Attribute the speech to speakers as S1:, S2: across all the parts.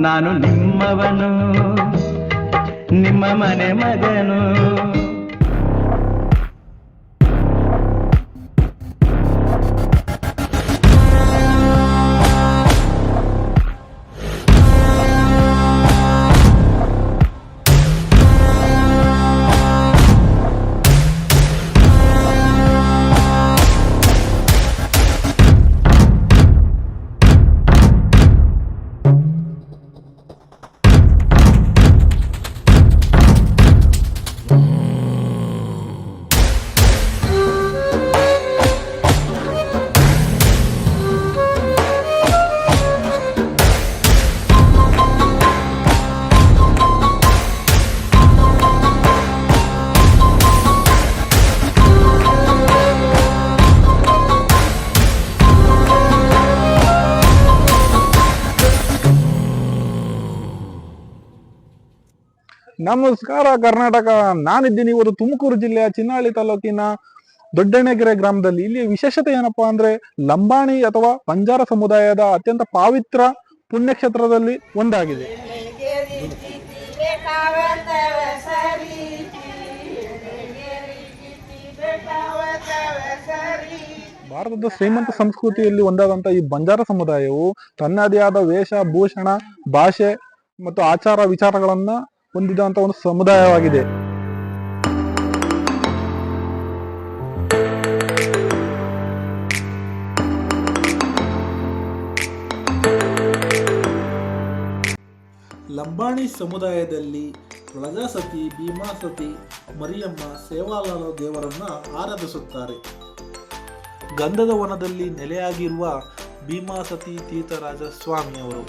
S1: ನಾನು ನಿಮ್ಮವನು, ನಿಮ್ಮ ಮನೆ ಮಗನು.
S2: ನಮಸ್ಕಾರ ಕರ್ನಾಟಕ. ನಾನಿದ್ದೀನಿ ಇವತ್ತು ತುಮಕೂರು ಜಿಲ್ಲೆಯ ಚಿನ್ನಾಳಿ ತಾಲೂಕಿನ ದೊಡ್ಡಣಗೆರೆ ಗ್ರಾಮದಲ್ಲಿ. ಇಲ್ಲಿ ವಿಶೇಷತೆ ಏನಪ್ಪಾ ಅಂದ್ರೆ ಲಂಬಾಣಿ ಅಥವಾ ಬಂಜಾರ ಸಮುದಾಯದ ಅತ್ಯಂತ ಪವಿತ್ರ ಪುಣ್ಯಕ್ಷೇತ್ರದಲ್ಲಿ ಒಂದಾಗಿದೆ. ಭಾರತದ ಶ್ರೀಮಂತ ಸಂಸ್ಕೃತಿಯಲ್ಲಿ ಒಂದಾದಂತ ಈ ಬಂಜಾರ ಸಮುದಾಯವು ತನ್ನದೇ ಆದ ವೇಷ ಭೂಷಣ, ಭಾಷೆ ಮತ್ತು ಆಚಾರ ವಿಚಾರಗಳನ್ನ ಹೊಂದಿದಂತ ಒಂದು ಸಮುದಾಯವಾಗಿದೆ.
S3: ಲಂಬಾಣಿ ಸಮುದಾಯದಲ್ಲಿ ಪ್ರಜಾಸತಿ, ಭೀಮಾಸತಿ, ಮರಿಯಮ್ಮ, ಸೇವಾಲಾಲ ದೇವರನ್ನ ಆರಾಧಿಸುತ್ತಾರೆ. ಗಂಧದ ವನದಲ್ಲಿ ನೆಲೆಯಾಗಿರುವ ಭೀಮಾಸತಿ ತೀರ್ಥರಾಜ ಸ್ವಾಮಿಯವರು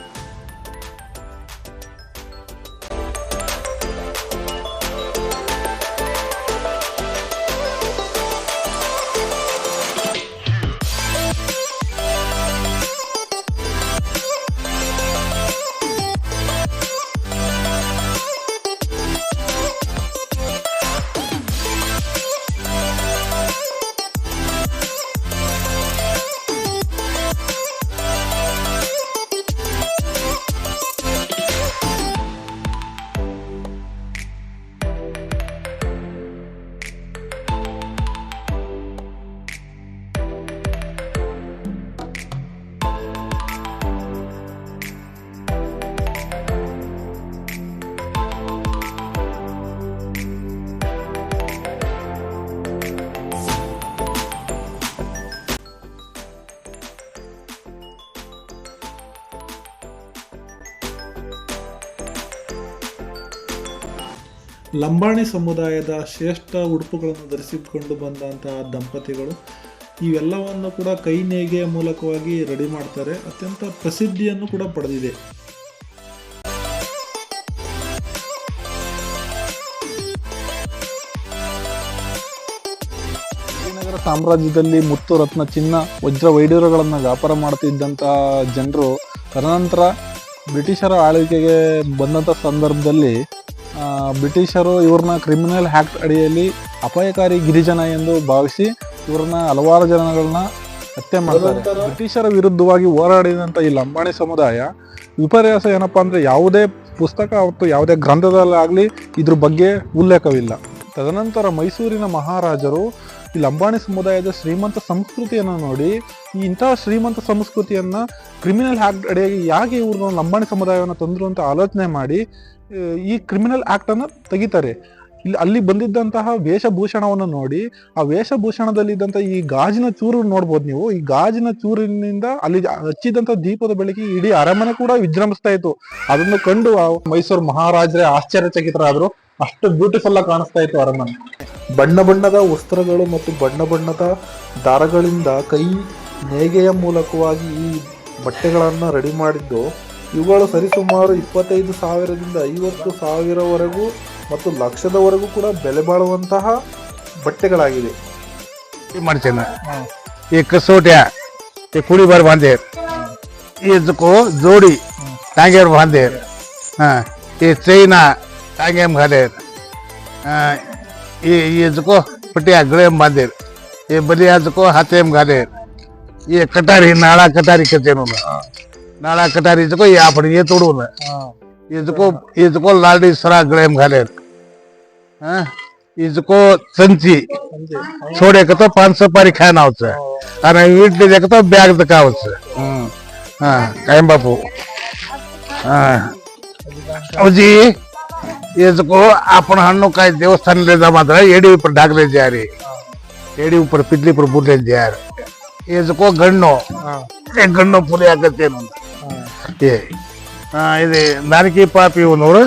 S3: ಲಂಬಾಣಿ ಸಮುದಾಯದ ಶ್ರೇಷ್ಠ ಉಡುಪುಗಳನ್ನು ಧರಿಸಿಕೊಂಡು ಬಂದಂತಹ ದಂಪತಿಗಳು ಇವೆಲ್ಲವನ್ನು ಕೂಡ ಕೈ ನೇಯ್ಗೆಯ ಮೂಲಕವಾಗಿ ರೆಡಿ ಮಾಡ್ತಾರೆ. ಅತ್ಯಂತ ಪ್ರಸಿದ್ಧಿಯನ್ನು ಕೂಡ ಪಡೆದಿದೆ.
S2: ವಿಜಯನಗರ ಸಾಮ್ರಾಜ್ಯದಲ್ಲಿ ಮುತ್ತು, ರತ್ನ, ಚಿನ್ನ, ವಜ್ರ ವೈಡೂರ್ಯಗಳನ್ನು ವ್ಯಾಪಾರ ಮಾಡ್ತಿದ್ದಂತಹ ಜನರು ತದನಂತರ ಬ್ರಿಟಿಷರ ಆಳ್ವಿಕೆಗೆ ಬಂದಂಥ ಸಂದರ್ಭದಲ್ಲಿ ಬ್ರಿಟಿಷರು ಇವ್ರನ್ನ ಕ್ರಿಮಿನಲ್ ಆ್ಯಕ್ಟ್ ಅಡಿಯಲ್ಲಿ ಅಪಾಯಕಾರಿ ಗಿರಿಜನ ಎಂದು ಭಾವಿಸಿ ಇವ್ರನ್ನ ಹಲವಾರು ಜನಗಳನ್ನ ಹತ್ಯೆ ಮಾಡ್ತಾರೆ. ಬ್ರಿಟಿಷರ ವಿರುದ್ಧವಾಗಿ ಹೋರಾಡಿದಂಥ ಈ ಲಂಬಾಣಿ ಸಮುದಾಯ ವಿಪರ್ಯಾಸ ಏನಪ್ಪಾ ಅಂದರೆ ಯಾವುದೇ ಪುಸ್ತಕ ಮತ್ತು ಯಾವುದೇ ಗ್ರಂಥದಲ್ಲಾಗಲಿ ಇದ್ರ ಬಗ್ಗೆ ಉಲ್ಲೇಖವಿಲ್ಲ. ತದನಂತರ ಮೈಸೂರಿನ ಮಹಾರಾಜರು ಈ ಲಂಬಾಣಿ ಸಮುದಾಯದ ಶ್ರೀಮಂತ ಸಂಸ್ಕೃತಿಯನ್ನು ನೋಡಿ ಇಂತಹ ಶ್ರೀಮಂತ ಸಂಸ್ಕೃತಿಯನ್ನು ಕ್ರಿಮಿನಲ್ ಆ್ಯಕ್ಟ್ ಅಡಿಯಾಗಿ ಯಾಕೆ ಇವ್ರನ್ನ ಲಂಬಾಣಿ ಸಮುದಾಯವನ್ನು ತಂದರು ಅಂತ ಆಲೋಚನೆ ಮಾಡಿ ಈ ಕ್ರಿಮಿನಲ್ ಆ್ಯಕ್ಟನ್ನು ತೆಗಿತಾರೆ. ಅಲ್ಲಿ ಬಂದಿದ್ದಂತಹ ವೇಷಭೂಷಣವನ್ನು ನೋಡಿ ಆ ವೇಷಭೂಷಣದಲ್ಲಿದ್ದಂಥ ಈ ಗಾಜಿನ ಚೂರು ನೋಡ್ಬೋದು ನೀವು. ಈ ಗಾಜಿನ ಚೂರಿನಿಂದ ಅಲ್ಲಿ ಹಚ್ಚಿದಂಥ ದೀಪದ ಬೆಳಕಿ ಇಡೀ ಅರಮನೆ ಕೂಡ ವಿಜೃಂಭಿಸ್ತಾ ಇತ್ತು. ಅದನ್ನು ಕಂಡು ಮೈಸೂರು ಮಹಾರಾಜರೇ ಆಶ್ಚರ್ಯಚಕಿತರಾದ್ರು. ಅಷ್ಟು ಬ್ಯೂಟಿಫುಲ್ ಆಗಿ ಕಾಣಿಸ್ತಾ ಇತ್ತು ಅರಮನೆ.
S3: ಬಣ್ಣ ಬಣ್ಣದ ವಸ್ತ್ರಗಳು ಮತ್ತು ಬಣ್ಣ ಬಣ್ಣದ ದಾರಗಳಿಂದ ಕೈ ನೇಯ್ಗೆಯ ಮೂಲಕವಾಗಿ ಈ ಬಟ್ಟೆಗಳನ್ನು ರೆಡಿ ಮಾಡಿದ್ದು. ಇವುಗಳು ಸರಿಸುಮಾರು 25,000ದಿಂದ 50,000ವರೆಗೂ ಮತ್ತು ಲಕ್ಷದವರೆಗೂ ಕೂಡ ಬೆಲೆ ಬಾಳುವಂತಹ ಬಟ್ಟೆಗಳಾಗಿದೆ.
S4: ये कसोटिया ये पूरी बार बांधे, ये को जोड़ी टांगे बांधे, हाँ ये चैना टांगे में घाले, ये को पटिया गले में बांधे, ये बलिया को हाथे में घाले, ये कटारी नाड़ा कटारी कहते हैं नाळा कटारी इसको ये आपण ये तोडून इसको लाडी सरा गळ्याम घालेल हाँ इसको संची छोड़े का तो 500 पारी खाना होता आणि इडली देखा तो बॅग दकावचं हाँ काय बापू हाँ अजी इसको आपण हन्नो काय देवस्थान ले जा मात्र एडी ऊपर ढाकले जा रे एडी ऊपर पिटली पर बुले जा रे इसको गन्नो एक गन्नो फुले ಆಗತ್ತೆ ये ಇದು ನಾಲ್ಕಿ ಪಾಪಿ ನೋಡು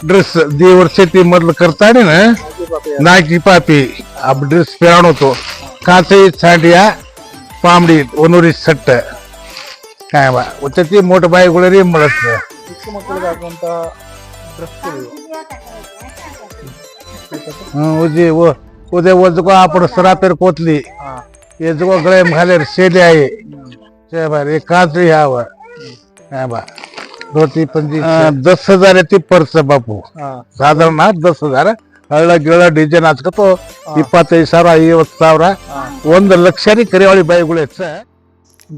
S4: ड्रेस देवर शेती मधलं करताने ना नाकी पापी अब ड्रेस पेराणो तो काचे छांडिया पामडी ओनोरी सट्ट काय बा उच्चती मोठ बाईगुळरी मळत
S2: ಚಿಕ್ಕ ಮಕ್ಕಳಿಗೆ ಹಾಕುವಂತ ಡ್ರೆಸ್ಗಳು
S4: उजे वो उदे वजको आपण सरापेर कोतली ये जो गळे घालेर शेले आहे ते बार एक काचरी हाव काय बा धोती पंजी 10,000 ती पर्स बापू साधारण 10,000 ಹಳ್ಳ ಗಿಳ ಡಿಸೈನ್ ಹಾಚ್ಕतो 25,000 50,000 1 ಲಕ್ಷರಿ ಕರಿವಾಳಿ ಬಾಯಿಗಳು ಹೆಚ್ಚ.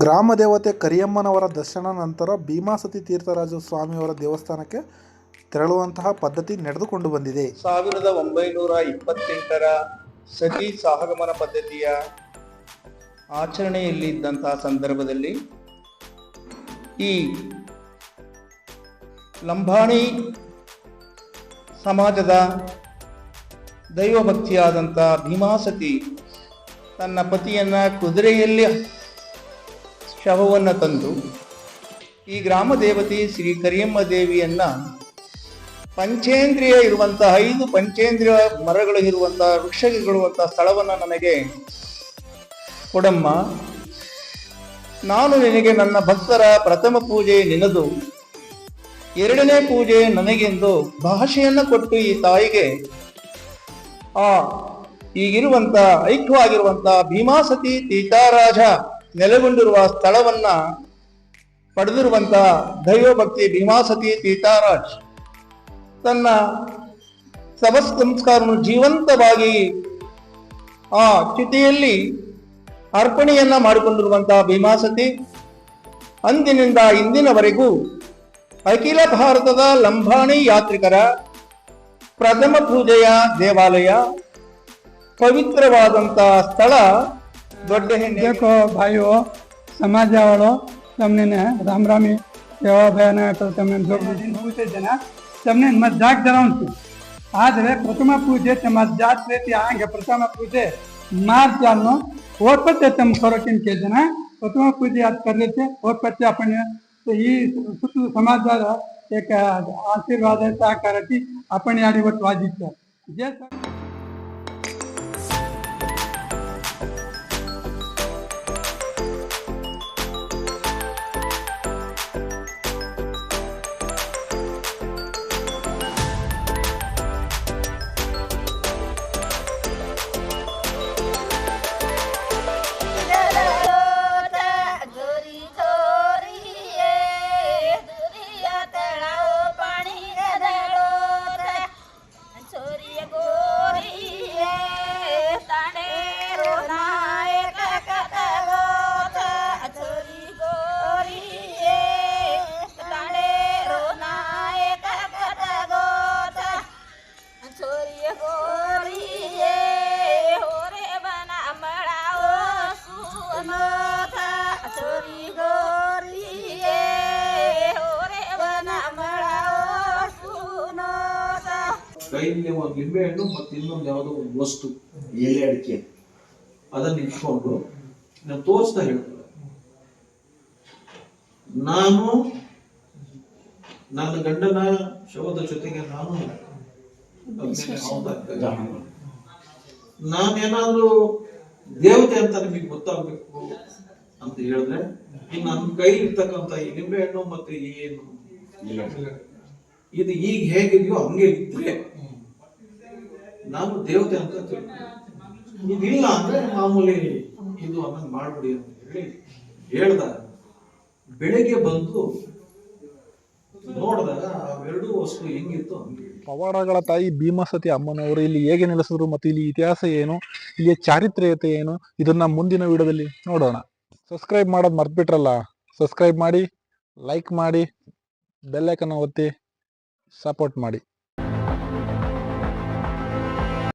S3: ಗ್ರಾಮ ದೇವತೆ ಕರಿಯಮ್ಮನವರ ದರ್ಶನ ನಂತರ ಭೀಮಾಸತಿ ತೀರ್ಥರಾಜ ಸ್ವಾಮಿಯವರ ದೇವಸ್ಥಾನಕ್ಕೆ ತೆರಳುವಂತಹ ಪದ್ಧತಿ ನಡೆದುಕೊಂಡು ಬಂದಿದೆ.
S1: 1928ರ ಸತಿ ಸಹಗಮನ ಪದ್ಧತಿಯ ಆಚರಣೆಯಲ್ಲಿದ್ದಂತಹ ಸಂದರ್ಭದಲ್ಲಿ ಈ ಲಂಬಾಣಿ ಸಮಾಜದ ದೈವಭಕ್ತಿಯಾದಂಥ ಭೀಮಾಸತಿ ತನ್ನ ಪತಿಯನ್ನ ಕುದುರೆಯಲ್ಲಿ ಶವವನ್ನು ತಂದು ಈ ಗ್ರಾಮ ದೇವತೆ ಶ್ರೀ ಕರಿಯಮ್ಮ ದೇವಿಯನ್ನ ಪಂಚೇಂದ್ರಿಯ ಇರುವಂತಹ 5 ಪಂಚೇಂದ್ರಿಯ ಮರಗಳು ಇರುವಂತಹ ವೃಕ್ಷಗಳಿರುವಂತಹ ಸ್ಥಳವನ್ನು ನನಗೆ ಕೊಡಮ್ಮ, ನಾನು ನಿನಗೆ ನನ್ನ ಭಕ್ತರ ಪ್ರಥಮ ಪೂಜೆ ನಿನದು, 2ನೇ ಪೂಜೆ ನನಗೆಂದು ಭಾಷೆಯನ್ನು ಕೊಟ್ಟು ಈ ತಾಯಿಗೆ ಈಗಿರುವಂತ ಐಕ್ಯವಾಗಿರುವಂತ ಭೀಮಾಸತಿ ತೀರ್ಥರಾಜ ನೆಲೆಗೊಂಡಿರುವ ಸ್ಥಳವನ್ನ ಪಡೆದಿರುವಂತ ದೈವಭಕ್ತಿ ಭೀಮಾಸತಿ ತೀರ್ಥರಾಜ್ ತನ್ನ ಸಂಸ್ಕಾರವನ್ನು ಜೀವಂತವಾಗಿ ಆ ಚಿತೆಯಲ್ಲಿ ಅರ್ಪಣೆಯನ್ನ ಮಾಡಿಕೊಂಡಿರುವಂತಹ ಭೀಮಾಸತಿ ಅಂದಿನಿಂದ ಇಂದಿನವರೆಗೂ ಅಖಿಲ ಭಾರತದ ಲಂಬಾಣಿ ಯಾತ್ರಿಕರ ಪ್ರಥಮ ಪೂಜೆಯ ದೇವಾಲಯ, ಪವಿತ್ರವಾದಂತಹ ಸ್ಥಳ ದೊಡ್ಡ ಹೆಣ್ಣೆ.
S5: देखो भाइयों समाज वालों तमने राम रामी सेवा भयान तमने ಮುಗಿಸಿದ ಜನ ತಮ್ಮನೆ ಮಜ್ಜಾಕ್ ಜರೌಂಟು ಆದರೆ ಪ್ರಥಮ ಪೂಜೆ ತಮ್ಮ ಜಾತ್ ರೀತಿ ಆಂಗೆ ಪ್ರಥಮ ಪೂಜೆ मार्च आलो और पत्ते तम करोकिन के जन प्रथम पूजे याद कर लेते और पत्ते अपन तो ही सुतु समाज एक आशीर्वाद सहकारती आपण याडी वट वाजित जे
S6: ಕೈಯಲ್ಲಿ ಒಂದು ಲಿಂಬೆ ಹಣ್ಣು ಮತ್ತೆ ಇನ್ನೊಂದು ಯಾವುದೋ ಒಂದು ವಸ್ತು ಎಲೆ ಅಡಿಕೆ ಅದನ್ನ ಇಟ್ಕೊಂಡು ನಾನು ತೋರಿಸ್ತಾ ಹೇಳ್ತಾರೆ, ನಾನು ನನ್ನ ಗಂಡನ ಶವದ ಜೊತೆಗೆ ನಾನೇನಾದ್ರೂ ದೇವತೆ ಅಂತ ನಿಮಗೆ ಗೊತ್ತಾಗ್ಬೇಕು ಅಂತ ಹೇಳಿದ್ರೆ ಇನ್ನು ನನ್ನ ಕೈ ಇರ್ತಕ್ಕಂಥ ಈ ಲಿಂಬೆ ಹಣ್ಣು ಮತ್ತೆ ಏನು ಇದು ಈಗ ಹೇಗಿದೆಯೋ ಹಂಗೆ ಇದ್ರೆ ನಾನು ದೇವತೆ ಅಂತ ಇದಿಲ್ಲ ಅಂದ್ರೆ ಮಾಮೂಲಿ ಇದು ಅನ್ನಂಗ್ ಮಾಡ್ಬಿಡಿ ಅಂತ ಹೇಳಿ ಹೇಳ್ದಾಗ ಬೆಳಗ್ಗೆ ಬಂದು ನೋಡಿದಾಗ ಅವೆರಡೂ ವಸ್ತು ಹೆಂಗಿತ್ತು ಹಂಗೆ.
S2: ಪವಾಡಗಳ ತಾಯಿ ಭೀಮಾಸತಿ ಅಮ್ಮನವರು ಇಲ್ಲಿ ಹೇಗೆ ನೆಲೆಸಿದ್ರು ಮತ್ತು ಇಲ್ಲಿ ಇತಿಹಾಸ ಏನು, ಇಲ್ಲಿಯ ಚಾರಿತ್ರ್ಯತೆ ಏನು, ಇದನ್ನ ಮುಂದಿನ ವಿಡಿಯೋದಲ್ಲಿ ನೋಡೋಣ. ಸಬ್ಸ್ಕ್ರೈಬ್ ಮಾಡೋದು ಮರ್ತ್ಬಿಟ್ರಲ್ಲ, ಸಬ್ಸ್ಕ್ರೈಬ್ ಮಾಡಿ. ಲೈಕ್ ಮಾಡಿ, ಬೆಲ್ ಐಕನ್ ಒತ್ತಿ ಸಪೋರ್ಟ್ ಮಾಡಿ.